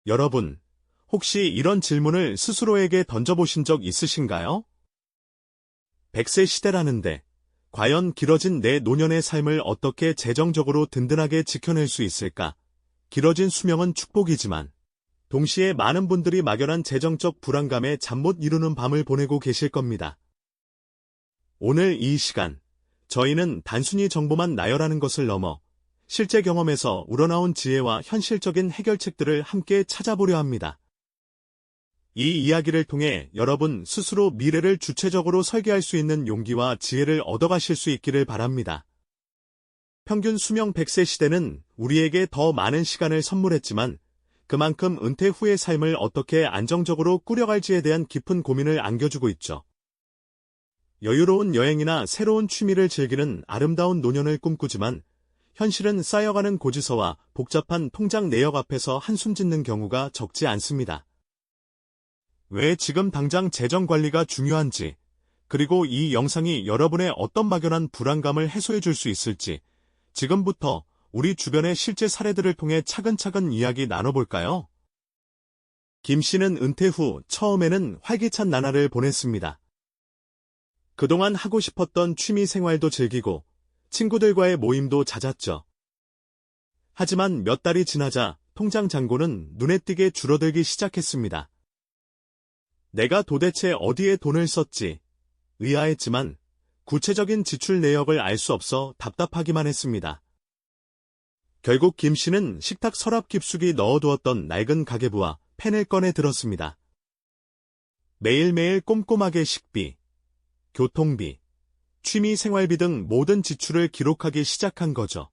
여러분, 혹시 이런 질문을 스스로에게 던져보신 적 있으신가요? 100세 시대라는데, 과연 길어진 내 노년의 삶을 어떻게 재정적으로 든든하게 지켜낼 수 있을까? 길어진 수명은 축복이지만, 동시에 많은 분들이 막연한 재정적 불안감에 잠 못 이루는 밤을 보내고 계실 겁니다. 오늘 이 시간, 저희는 단순히 정보만 나열하는 것을 넘어 실제 경험에서 우러나온 지혜와 현실적인 해결책들을 함께 찾아보려 합니다. 이 이야기를 통해 여러분 스스로 미래를 주체적으로 설계할 수 있는 용기와 지혜를 얻어가실 수 있기를 바랍니다. 평균 수명 100세 시대는 우리에게 더 많은 시간을 선물했지만 그만큼 은퇴 후의 삶을 어떻게 안정적으로 꾸려갈지에 대한 깊은 고민을 안겨주고 있죠. 여유로운 여행이나 새로운 취미를 즐기는 아름다운 노년을 꿈꾸지만 현실은 쌓여가는 고지서와 복잡한 통장 내역 앞에서 한숨 짓는 경우가 적지 않습니다. 왜 지금 당장 재정 관리가 중요한지, 그리고 이 영상이 여러분의 어떤 막연한 불안감을 해소해 줄 수 있을지, 지금부터 우리 주변의 실제 사례들을 통해 차근차근 이야기 나눠볼까요? 김 씨는 은퇴 후 처음에는 활기찬 나날을 보냈습니다. 그동안 하고 싶었던 취미 생활도 즐기고 친구들과의 모임도 잦았죠. 하지만 몇 달이 지나자 통장 잔고는 눈에 띄게 줄어들기 시작했습니다. 내가 도대체 어디에 돈을 썼지? 의아했지만 구체적인 지출 내역을 알 수 없어 답답하기만 했습니다. 결국 김 씨는 식탁 서랍 깊숙이 넣어두었던 낡은 가계부와 펜을 꺼내 들었습니다. 매일매일 꼼꼼하게 식비, 교통비, 취미 생활비 등 모든 지출을 기록하기 시작한 거죠.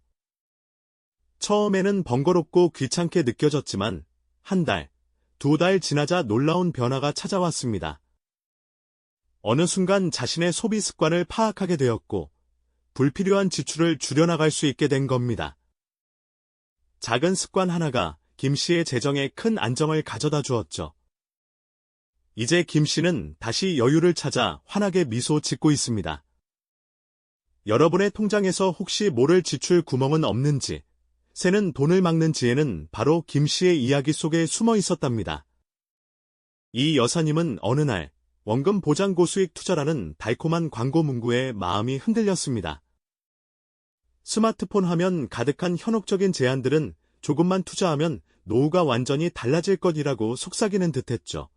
처음에는 번거롭고 귀찮게 느껴졌지만 한 달, 두 달 지나자 놀라운 변화가 찾아왔습니다. 어느 순간 자신의 소비 습관을 파악하게 되었고 불필요한 지출을 줄여나갈 수 있게 된 겁니다. 작은 습관 하나가 김 씨의 재정에 큰 안정을 가져다 주었죠. 이제 김 씨는 다시 여유를 찾아 환하게 미소 짓고 있습니다. 여러분의 통장에서 혹시 모를 지출 구멍은 없는지, 새는 돈을 막는 지혜는 바로 김 씨의 이야기 속에 숨어 있었답니다. 이 여사님은 어느 날 원금 보장 고수익 투자라는 달콤한 광고 문구에 마음이 흔들렸습니다. 스마트폰 화면 가득한 현혹적인 제안들은 조금만 투자하면 노후가 완전히 달라질 것이라고 속삭이는 듯했죠.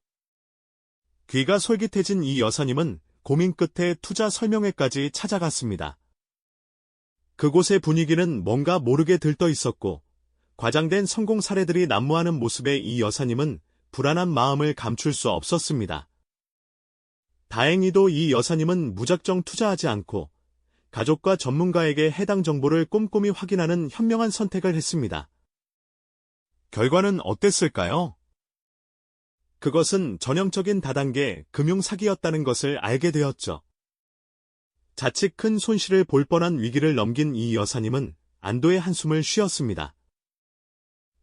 귀가 솔깃해진 이 여사님은 고민 끝에 투자 설명회까지 찾아갔습니다. 그곳의 분위기는 뭔가 모르게 들떠 있었고 과장된 성공 사례들이 난무하는 모습에 이 여사님은 불안한 마음을 감출 수 없었습니다. 다행히도 이 여사님은 무작정 투자하지 않고 가족과 전문가에게 해당 정보를 꼼꼼히 확인하는 현명한 선택을 했습니다. 결과는 어땠을까요? 그것은 전형적인 다단계 금융 사기였다는 것을 알게 되었죠. 자칫 큰 손실을 볼 뻔한 위기를 넘긴 이 여사님은 안도의 한숨을 쉬었습니다.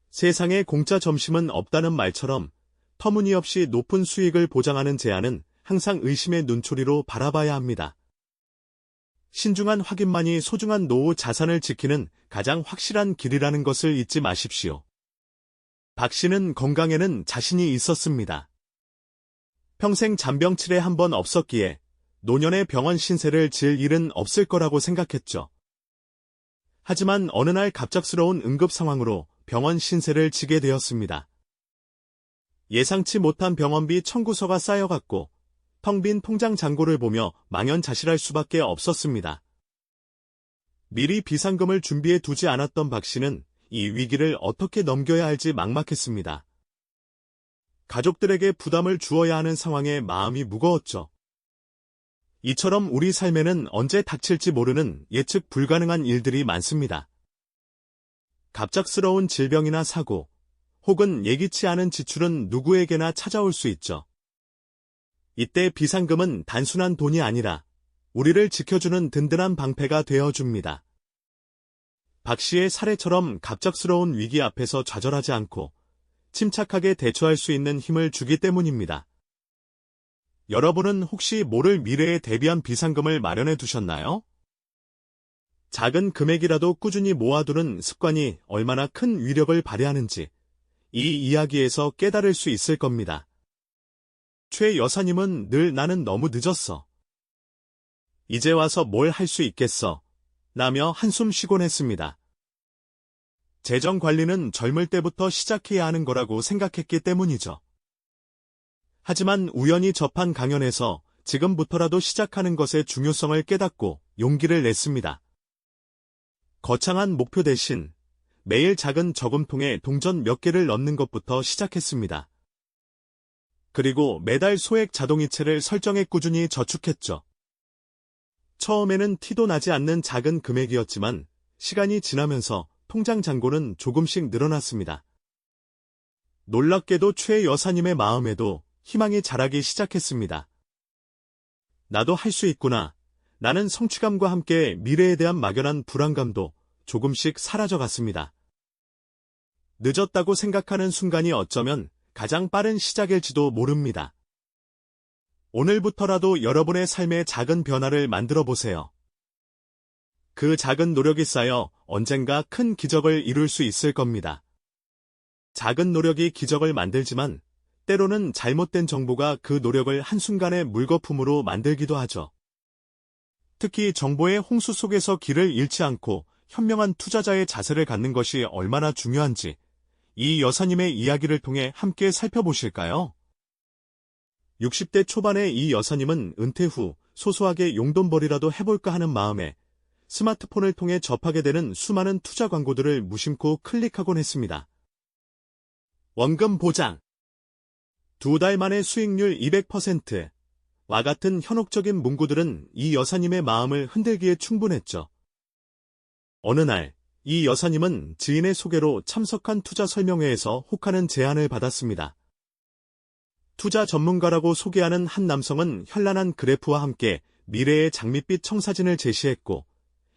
세상에 공짜 점심은 없다는 말처럼 터무니없이 높은 수익을 보장하는 제안은 항상 의심의 눈초리로 바라봐야 합니다. 신중한 확인만이 소중한 노후 자산을 지키는 가장 확실한 길이라는 것을 잊지 마십시오. 박 씨는 건강에는 자신이 있었습니다. 평생 잔병치레 한 번 없었기에 노년의 병원 신세를 질 일은 없을 거라고 생각했죠. 하지만 어느 날 갑작스러운 응급 상황으로 병원 신세를 지게 되었습니다. 예상치 못한 병원비 청구서가 쌓여갔고 텅 빈 통장 잔고를 보며 망연자실할 수밖에 없었습니다. 미리 비상금을 준비해 두지 않았던 박 씨는 이 위기를 어떻게 넘겨야 할지 막막했습니다. 가족들에게 부담을 주어야 하는 상황에 마음이 무거웠죠. 이처럼 우리 삶에는 언제 닥칠지 모르는 예측 불가능한 일들이 많습니다. 갑작스러운 질병이나 사고, 혹은 예기치 않은 지출은 누구에게나 찾아올 수 있죠. 이때 비상금은 단순한 돈이 아니라 우리를 지켜주는 든든한 방패가 되어줍니다. 박 씨의 사례처럼 갑작스러운 위기 앞에서 좌절하지 않고 침착하게 대처할 수 있는 힘을 주기 때문입니다. 여러분은 혹시 모를 미래에 대비한 비상금을 마련해 두셨나요? 작은 금액이라도 꾸준히 모아두는 습관이 얼마나 큰 위력을 발휘하는지 이 이야기에서 깨달을 수 있을 겁니다. 최 여사님은 늘 나는 너무 늦었어. 이제 와서 뭘 할 수 있겠어. 라며 한숨 쉬곤 했습니다. 재정 관리는 젊을 때부터 시작해야 하는 거라고 생각했기 때문이죠. 하지만 우연히 접한 강연에서 지금부터라도 시작하는 것의 중요성을 깨닫고 용기를 냈습니다. 거창한 목표 대신 매일 작은 저금통에 동전 몇 개를 넣는 것부터 시작했습니다. 그리고 매달 소액 자동이체를 설정해 꾸준히 저축했죠. 처음에는 티도 나지 않는 작은 금액이었지만 시간이 지나면서 통장 잔고는 조금씩 늘어났습니다. 놀랍게도 최 여사님의 마음에도 희망이 자라기 시작했습니다. 나도 할 수 있구나. 나는 성취감과 함께 미래에 대한 막연한 불안감도 조금씩 사라져갔습니다. 늦었다고 생각하는 순간이 어쩌면 가장 빠른 시작일지도 모릅니다. 오늘부터라도 여러분의 삶의 작은 변화를 만들어 보세요. 그 작은 노력이 쌓여 언젠가 큰 기적을 이룰 수 있을 겁니다. 작은 노력이 기적을 만들지만 때로는 잘못된 정보가 그 노력을 한순간에 물거품으로 만들기도 하죠. 특히 정보의 홍수 속에서 길을 잃지 않고 현명한 투자자의 자세를 갖는 것이 얼마나 중요한지 이 여사님의 이야기를 통해 함께 살펴보실까요? 60대 초반의 이 여사님은 은퇴 후 소소하게 용돈벌이라도 해볼까 하는 마음에 스마트폰을 통해 접하게 되는 수많은 투자 광고들을 무심코 클릭하곤 했습니다. 원금 보장, 2달 만에 수익률 200%와 같은 현혹적인 문구들은 이 여사님의 마음을 흔들기에 충분했죠. 어느 날, 이 여사님은 지인의 소개로 참석한 투자 설명회에서 혹하는 제안을 받았습니다. 투자 전문가라고 소개하는 한 남성은 현란한 그래프와 함께 미래의 장밋빛 청사진을 제시했고,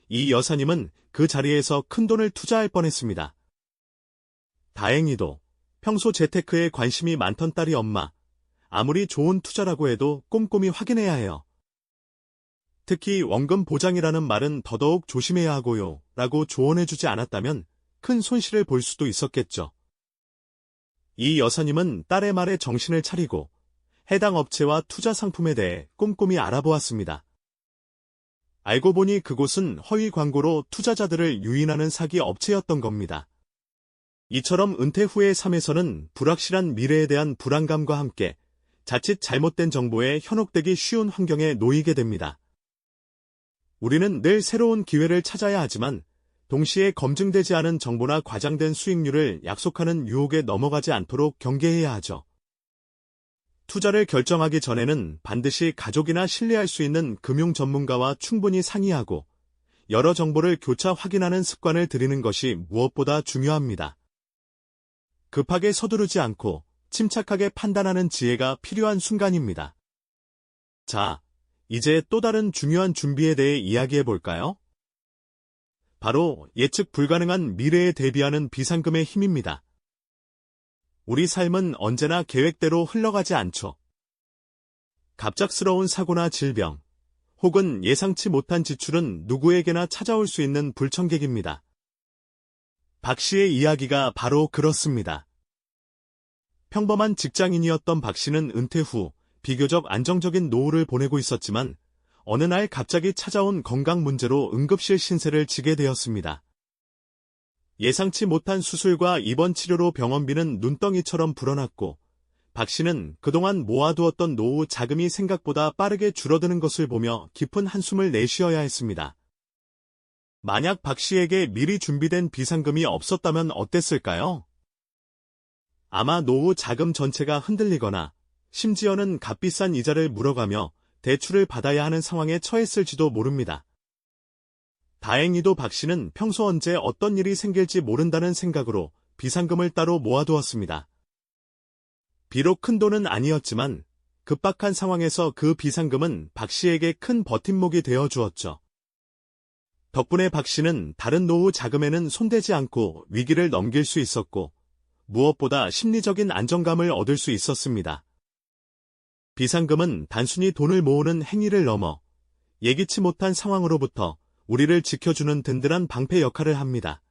이 여사님은 그 자리에서 큰돈을 투자할 뻔했습니다. 다행히도 평소 재테크에 관심이 많던 딸이 엄마, 아무리 좋은 투자라고 해도 꼼꼼히 확인해야 해요. 특히 원금 보장이라는 말은 더더욱 조심해야 하고요 라고 조언해주지 않았다면 큰 손실을 볼 수도 있었겠죠. 이 여사님은 딸의 말에 정신을 차리고 해당 업체와 투자 상품에 대해 꼼꼼히 알아보았습니다. 알고 보니 그곳은 허위 광고로 투자자들을 유인하는 사기 업체였던 겁니다. 이처럼 은퇴 후의 삶에서는 불확실한 미래에 대한 불안감과 함께 자칫 잘못된 정보에 현혹되기 쉬운 환경에 놓이게 됩니다. 우리는 늘 새로운 기회를 찾아야 하지만 동시에 검증되지 않은 정보나 과장된 수익률을 약속하는 유혹에 넘어가지 않도록 경계해야 하죠. 투자를 결정하기 전에는 반드시 가족이나 신뢰할 수 있는 금융 전문가와 충분히 상의하고 여러 정보를 교차 확인하는 습관을 들이는 것이 무엇보다 중요합니다. 급하게 서두르지 않고 침착하게 판단하는 지혜가 필요한 순간입니다. 자, 이제 또 다른 중요한 준비에 대해 이야기해 볼까요? 바로 예측 불가능한 미래에 대비하는 비상금의 힘입니다. 우리 삶은 언제나 계획대로 흘러가지 않죠. 갑작스러운 사고나 질병, 혹은 예상치 못한 지출은 누구에게나 찾아올 수 있는 불청객입니다. 박 씨의 이야기가 바로 그렇습니다. 평범한 직장인이었던 박 씨는 은퇴 후 비교적 안정적인 노후를 보내고 있었지만 어느 날 갑자기 찾아온 건강 문제로 응급실 신세를 지게 되었습니다. 예상치 못한 수술과 입원 치료로 병원비는 눈덩이처럼 불어났고 박 씨는 그동안 모아두었던 노후 자금이 생각보다 빠르게 줄어드는 것을 보며 깊은 한숨을 내쉬어야 했습니다. 만약 박 씨에게 미리 준비된 비상금이 없었다면 어땠을까요? 아마 노후 자금 전체가 흔들리거나 심지어는 값비싼 이자를 물어가며 대출을 받아야 하는 상황에 처했을지도 모릅니다. 다행히도 박 씨는 평소 언제 어떤 일이 생길지 모른다는 생각으로 비상금을 따로 모아두었습니다. 비록 큰 돈은 아니었지만 급박한 상황에서 그 비상금은 박 씨에게 큰 버팀목이 되어 주었죠. 덕분에 박 씨는 다른 노후 자금에는 손대지 않고 위기를 넘길 수 있었고 무엇보다 심리적인 안정감을 얻을 수 있었습니다. 비상금은 단순히 돈을 모으는 행위를 넘어 예기치 못한 상황으로부터 우리를 지켜주는 든든한 방패 역할을 합니다.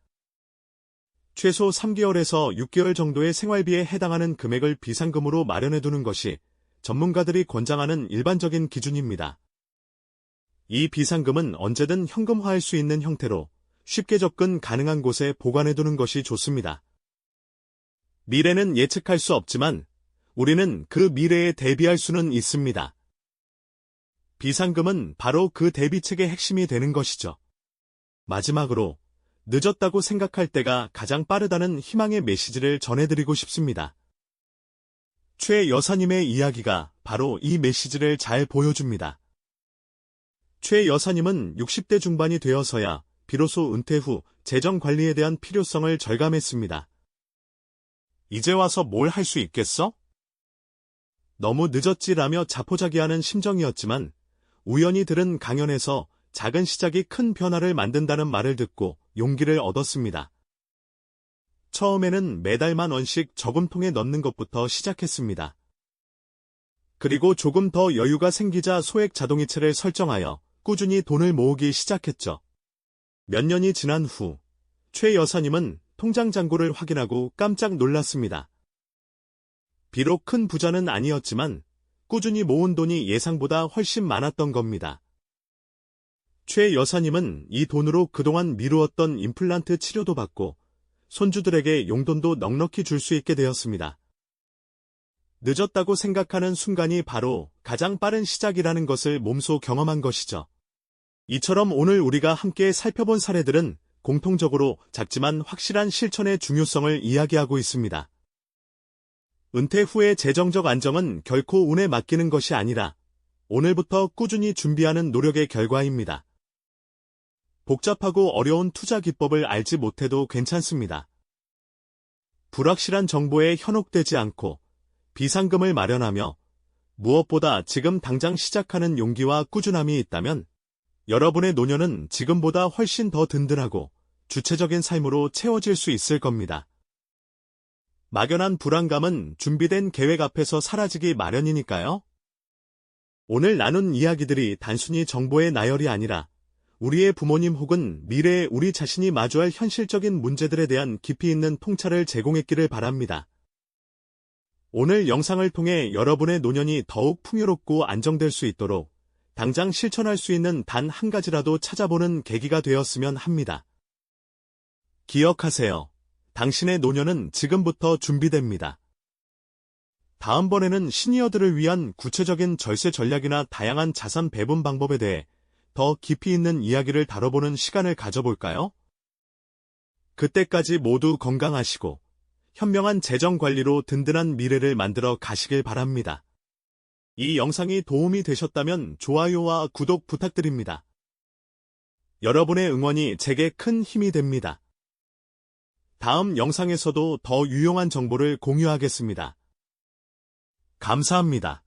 최소 3개월에서 6개월 정도의 생활비에 해당하는 금액을 비상금으로 마련해두는 것이 전문가들이 권장하는 일반적인 기준입니다. 이 비상금은 언제든 현금화할 수 있는 형태로 쉽게 접근 가능한 곳에 보관해두는 것이 좋습니다. 미래는 예측할 수 없지만 우리는 그 미래에 대비할 수는 있습니다. 비상금은 바로 그 대비책의 핵심이 되는 것이죠. 마지막으로 늦었다고 생각할 때가 가장 빠르다는 희망의 메시지를 전해드리고 싶습니다. 최 여사님의 이야기가 바로 이 메시지를 잘 보여줍니다. 최 여사님은 60대 중반이 되어서야 비로소 은퇴 후 재정 관리에 대한 필요성을 절감했습니다. 이제 와서 뭘 할 수 있겠어? 너무 늦었지라며 자포자기하는 심정이었지만 우연히 들은 강연에서 작은 시작이 큰 변화를 만든다는 말을 듣고 용기를 얻었습니다. 처음에는 매달 10,000원씩 저금통에 넣는 것부터 시작했습니다. 그리고 조금 더 여유가 생기자 소액 자동이체를 설정하여 꾸준히 돈을 모으기 시작했죠. 몇 년이 지난 후 최 여사님은 통장 잔고를 확인하고 깜짝 놀랐습니다. 비록 큰 부자는 아니었지만 꾸준히 모은 돈이 예상보다 훨씬 많았던 겁니다. 최 여사님은 이 돈으로 그동안 미루었던 임플란트 치료도 받고 손주들에게 용돈도 넉넉히 줄 수 있게 되었습니다. 늦었다고 생각하는 순간이 바로 가장 빠른 시작이라는 것을 몸소 경험한 것이죠. 이처럼 오늘 우리가 함께 살펴본 사례들은 공통적으로 작지만 확실한 실천의 중요성을 이야기하고 있습니다. 은퇴 후의 재정적 안정은 결코 운에 맡기는 것이 아니라 오늘부터 꾸준히 준비하는 노력의 결과입니다. 복잡하고 어려운 투자 기법을 알지 못해도 괜찮습니다. 불확실한 정보에 현혹되지 않고 비상금을 마련하며 무엇보다 지금 당장 시작하는 용기와 꾸준함이 있다면 여러분의 노년은 지금보다 훨씬 더 든든하고 주체적인 삶으로 채워질 수 있을 겁니다. 막연한 불안감은 준비된 계획 앞에서 사라지기 마련이니까요. 오늘 나눈 이야기들이 단순히 정보의 나열이 아니라 우리의 부모님 혹은 미래의 우리 자신이 마주할 현실적인 문제들에 대한 깊이 있는 통찰을 제공했기를 바랍니다. 오늘 영상을 통해 여러분의 노년이 더욱 풍요롭고 안정될 수 있도록 당장 실천할 수 있는 단 한 가지라도 찾아보는 계기가 되었으면 합니다. 기억하세요. 당신의 노년은 지금부터 준비됩니다. 다음번에는 시니어들을 위한 구체적인 절세 전략이나 다양한 자산 배분 방법에 대해 더 깊이 있는 이야기를 다뤄보는 시간을 가져볼까요? 그때까지 모두 건강하시고 현명한 재정 관리로 든든한 미래를 만들어 가시길 바랍니다. 이 영상이 도움이 되셨다면 좋아요와 구독 부탁드립니다. 여러분의 응원이 제게 큰 힘이 됩니다. 다음 영상에서도 더 유용한 정보를 공유하겠습니다. 감사합니다.